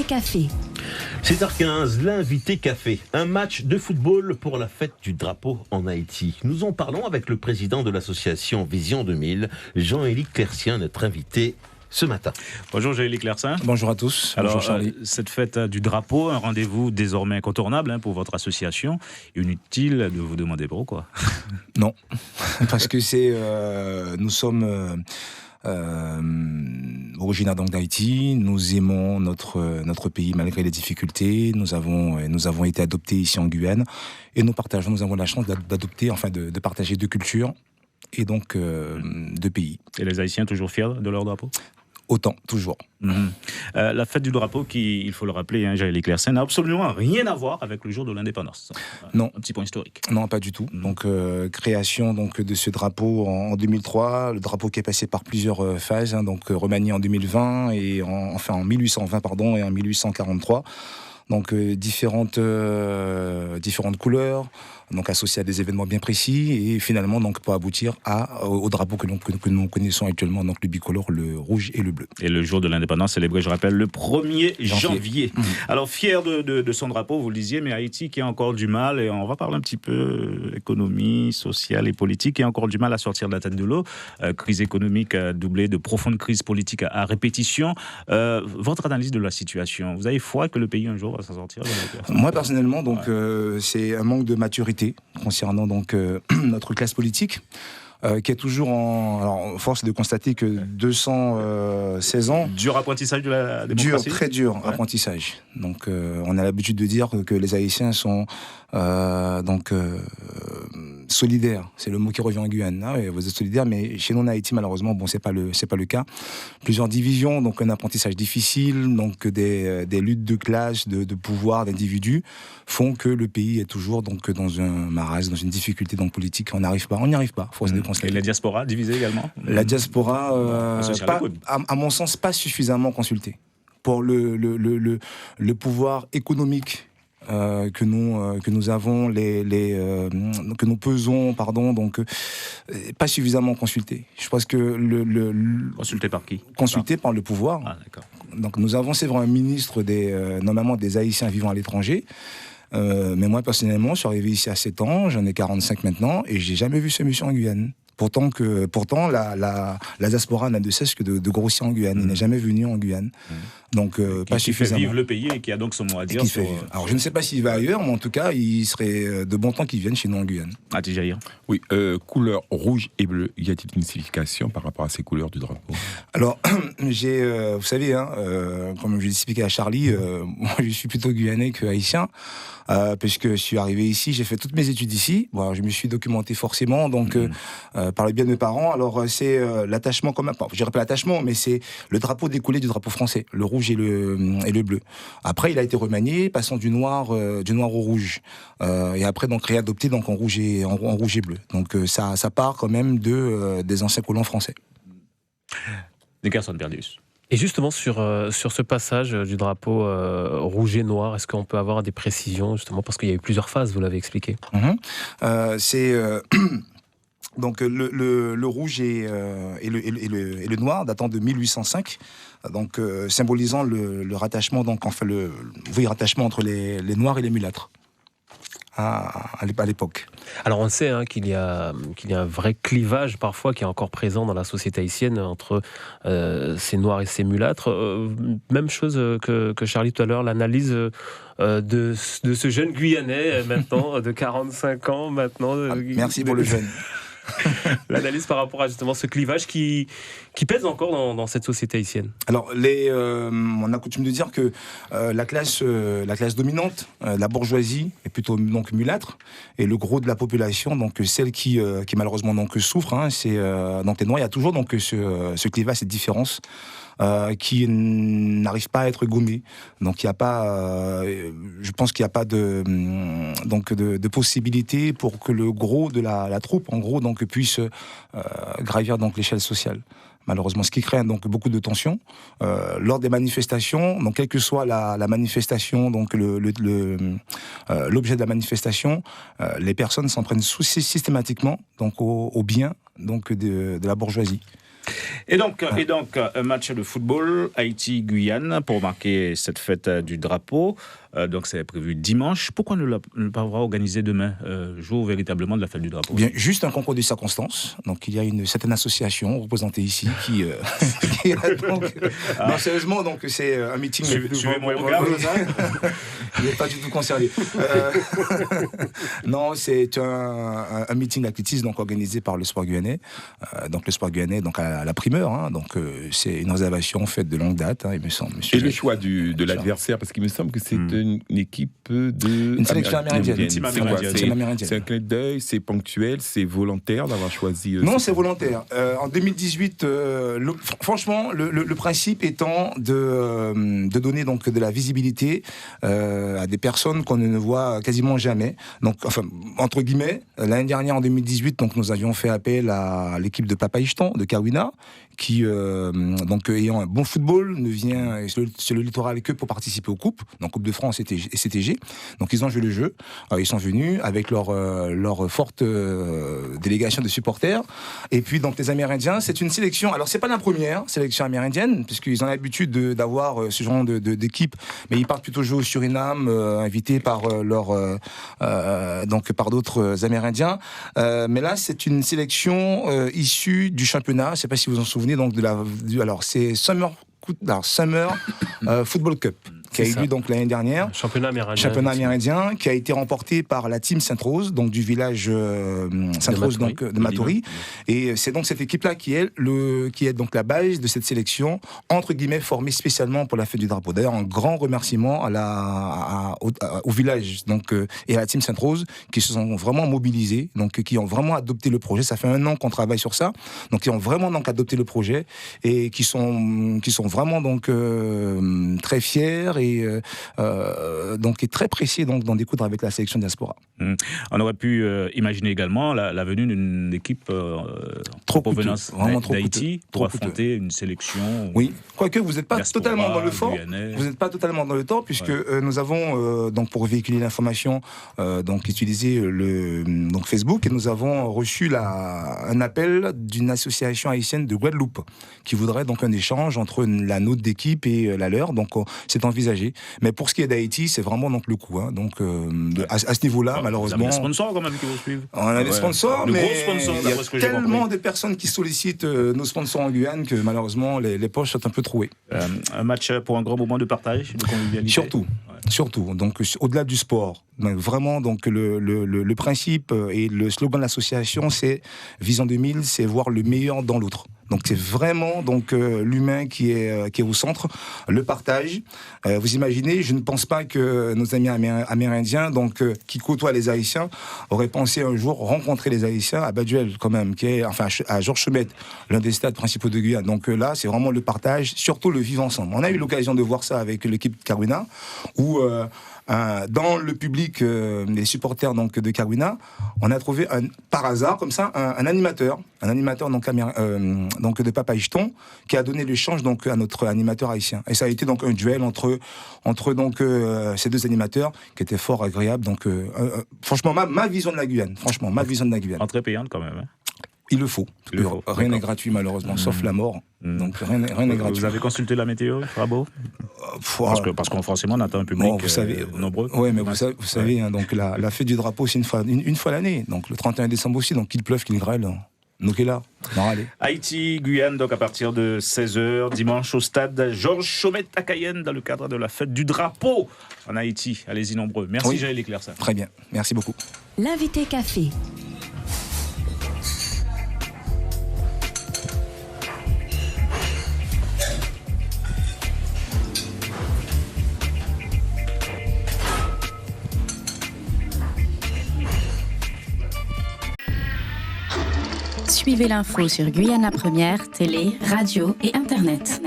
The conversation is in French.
café. 7h15, l'invité café. Un match de football pour la fête du drapeau en Haïti. Nous en parlons avec le président de l'association Vision 2000, Jean-Élie Clercien, notre invité ce matin. Bonjour Jean-Élie Clercien. Bonjour à tous. Alors, bonjour Charlie. Cette fête du drapeau, un rendez-vous désormais incontournable pour votre association. Inutile de vous demander pourquoi. Non, parce que nous sommes originaires donc d'Haïti. Nous aimons notre pays malgré les difficultés. Nous avons été adoptés ici en Guyane et nous avons la chance d'adopter, de partager deux cultures et donc deux pays. Et les Haïtiens toujours fiers de leur drapeau ? Autant, toujours. La fête du drapeau, qui, il faut le rappeler, Jean-Élie Clercien, n'a absolument rien à voir avec le jour de l'indépendance. Non. Un petit point historique. Non, pas du tout. Donc, création de ce drapeau en 2003, le drapeau qui est passé par plusieurs phases, remanié en 2020 et en 1820 et en 1843. Donc différentes couleurs, donc associées à des événements bien précis et finalement donc pour aboutir au drapeau que nous connaissons actuellement, donc le bicolore, le rouge et le bleu. Et le jour de l'indépendance célébré, je rappelle, le 1er janvier. Alors fier de son drapeau, vous le disiez, mais Haïti qui a encore du mal, et on va parler un petit peu économie, sociale et politique, qui a encore du mal à sortir de la tête de l'eau. Crise économique doublée de profonde crise politique à répétition. Votre analyse de la situation, vous avez foi que le pays un jour va s'en sortir? Moi personnellement, c'est un manque de maturité concernant notre classe politique. Qui est toujours force de constater que 216 ans... Dur apprentissage de la démocratie. Très dur apprentissage. Donc on a l'habitude de dire que les Haïtiens sont solidaires. C'est le mot qui revient en Guyane. Vous êtes solidaires, mais chez nous en Haïti, malheureusement, c'est pas le cas. Plusieurs divisions, donc un apprentissage difficile, donc des luttes de classe, de pouvoir, d'individus, font que le pays est toujours dans un marasme, dans une difficulté politique. On n'y arrive pas. Force de constater. Et la diaspora divisée également. La diaspora, à mon sens, pas suffisamment consultée pour le pouvoir économique que nous avons, que nous pesons, pas suffisamment consulté. Je pense que consulté par qui? Consulté par le pouvoir. Ah, d'accord. Donc nous avons, c'est vrai, un ministre normalement des Haïtiens vivant à l'étranger. Mais moi, personnellement, je suis arrivé ici à 7 ans, j'en ai 45 maintenant, et j'ai jamais vu ce monsieur en Guyane. Pourtant, la diaspora n'a de cesse que de grossir en Guyane. Il n'est jamais venu en Guyane. Donc, pas suffisamment. Qui fait vivre le pays et qui a donc son mot à dire. Alors, je ne sais pas s'il va ailleurs, mais en tout cas, il serait de bon temps qu'il vienne chez nous en Guyane. Jair. Oui, couleur rouge et bleu, y a-t-il une signification par rapport à ces couleurs du drapeau? Alors, vous savez, comme je l'ai expliqué à Charlie, moi, je suis plutôt guyanais que haïtien. Puisque je suis arrivé ici, j'ai fait toutes mes études ici. Bon, je me suis documenté forcément, par le biais de mes parents. Alors c'est l'attachement quand même. Je dirais pas l'attachement, mais c'est le drapeau découlé du drapeau français, le rouge et le bleu. Après, il a été remanié, passant du noir au rouge, et après donc réadopté en rouge et bleu. Donc ça part quand même des anciens colons français. Nickerson Perdius. Et justement, sur ce passage du drapeau rouge et noir, est-ce qu'on peut avoir des précisions, justement, parce qu'il y a eu plusieurs phases, vous l'avez expliqué. Donc le rouge et le noir datant de 1805, donc symbolisant le rattachement, rattachement entre les noirs et les mulâtres à l'époque. Alors on sait qu'il y a un vrai clivage parfois qui est encore présent dans la société haïtienne entre ces noirs et ces mulâtres. Même chose que Charlie tout à l'heure, l'analyse de ce jeune Guyanais maintenant de 45 ans maintenant. Merci pour le jeune. L'analyse par rapport à justement ce clivage qui pèse encore dans cette société haïtienne. Alors, on a coutume de dire que la classe dominante, la bourgeoisie, est plutôt mulâtre, et le gros de la population, donc celle qui malheureusement souffre, c'est les noirs. Il y a toujours ce clivage, cette différence. Qui n'arrive pas à être gommé. Donc il n'y a pas, je pense qu'il n'y a pas de possibilité pour que le gros de la troupe, en gros, puisse gravir l'échelle sociale. Malheureusement, ce qui crée beaucoup de tensions lors des manifestations. Donc, quelle que soit la manifestation, l'objet de la manifestation, les personnes s'en prennent systématiquement au bien de la bourgeoisie. Et donc, un match de football, Haïti-Guyane, pour marquer cette fête du drapeau. Donc, c'est prévu dimanche. Pourquoi ne pas organiser demain, jour véritablement de la fête du drapeau? Bien, juste un concours de circonstances. Donc, il y a une certaine association représentée ici qui donc, non, sérieusement, donc c'est un meeting. Suivez-moi le regard. Il n'est pas du tout concerné. Non, c'est un meeting d'athlétisme donc organisé par le Sport Guyanais. Donc, le Sport Guyanais, donc à la primeur. Hein, donc, c'est une réservation faite de longue date, hein, il me semble. Et le choix de l'adversaire, parce qu'il me semble que c'est une équipe de... Une sélection amérindienne. C'est un clin d'œil, c'est ponctuel, c'est volontaire d'avoir choisi... Non, c'est volontaire. En 2018, franchement, le principe étant de donner donc de la visibilité à des personnes qu'on ne voit quasiment jamais. Donc, enfin, entre guillemets, l'année dernière, en 2018, donc, nous avions fait appel à l'équipe de Papa Ichton, de Kawina, qui, donc, ayant un bon football, ne vient sur le littoral que pour participer aux coupes, donc Coupe de France et CTG. Donc, ils ont joué le jeu. Ils sont venus avec leur forte délégation de supporters. Et puis, donc, les Amérindiens, c'est une sélection. Alors, c'est pas la première sélection amérindienne, puisqu'ils ont l'habitude d'avoir ce genre d'équipe, mais ils partent plutôt jouer au Suriname, invités par donc par d'autres Amérindiens. Mais là, c'est une sélection issue du championnat. Je sais pas si vous vous en souvenez, donc alors c'est Summer Football Cup, qui a eu lieu donc l'année dernière. Championnat amérindien, qui a été remporté par la team Sainte-Rose, donc du village Sainte-Rose de Matoury. Et c'est donc cette équipe-là qui est donc la base de cette sélection, entre guillemets, formée spécialement pour la fête du drapeau. D'ailleurs, un grand remerciement au village donc, et à la team Sainte-Rose, qui se sont vraiment mobilisés, donc qui ont vraiment adopté le projet. Ça fait 1 an qu'on travaille sur ça, donc qui ont vraiment donc adopté le projet et qui sont vraiment donc très fiers et donc est très pressé donc d'en découdre avec la sélection diaspora. On aurait pu imaginer également la venue d'une équipe trop provenance d'Haïti pour affronter une sélection. Oui, quoique vous n'êtes pas totalement dans le fort. Vous n'êtes pas totalement dans le temps puisque nous avons donc pour véhiculer l'information donc utilisé donc Facebook et nous avons reçu un appel d'une association haïtienne de Guadeloupe qui voudrait donc un échange entre la nôtre d'équipe et la leur. Donc c'est envisagé. Mais pour ce qui est d'Haïti, c'est vraiment donc le coup. Hein. Donc à ce niveau-là, malheureusement. Vous avez des sponsors quand même qui vous suivent. On a des sponsors, de mais gros sponsors, il y a tellement de personnes qui sollicitent nos sponsors en Guyane que malheureusement les poches sont un peu trouées. Un match pour un grand moment de partage, de convivialité. Surtout. Donc au-delà du sport, donc, vraiment donc le principe et le slogan de l'association, c'est Vision 2000, c'est voir le meilleur dans l'autre. Donc c'est vraiment donc l'humain qui est au centre, le partage. Vous imaginez, je ne pense pas que nos amis amérindiens, donc qui côtoient les Haïtiens, auraient pensé un jour rencontrer les Haïtiens à Baduel quand même, qui est enfin à Georges Chomette, l'un des stades principaux de Guyane. Donc là, c'est vraiment le partage, surtout le vivre ensemble. On a eu l'occasion de voir ça avec l'équipe Kawina, où dans le public, les supporters donc de Kawina, on a trouvé par hasard comme ça un animateur donc de Papa Ichton qui a donné le change donc à notre animateur haïtien. Et ça a été donc un duel entre donc ces deux animateurs qui était fort agréable. Donc franchement ma vision de la Guyane, Entrée payante quand même. Hein. Il le faut. Rien n'est gratuit malheureusement, sauf la mort. Donc rien n'est gratuit. Vous avez consulté la météo, Frabo ? Parce qu'on forcément on attend un public vous savez, nombreux. Oui, mais vous savez hein, donc la fête du drapeau, c'est une fois l'année. Donc le 31 décembre aussi, donc qu'il pleuve, qu'il grêle. Donc est là. Non, allez. Haïti, Guyane, donc à partir de 16h, dimanche au stade Georges Chomette à Cayenne, dans le cadre de la fête du drapeau en Haïti. Allez-y nombreux. Merci Jaël Leclerc. Très bien, merci beaucoup. L'invité café. Suivez l'info sur Guyane la Première, télé, radio et internet.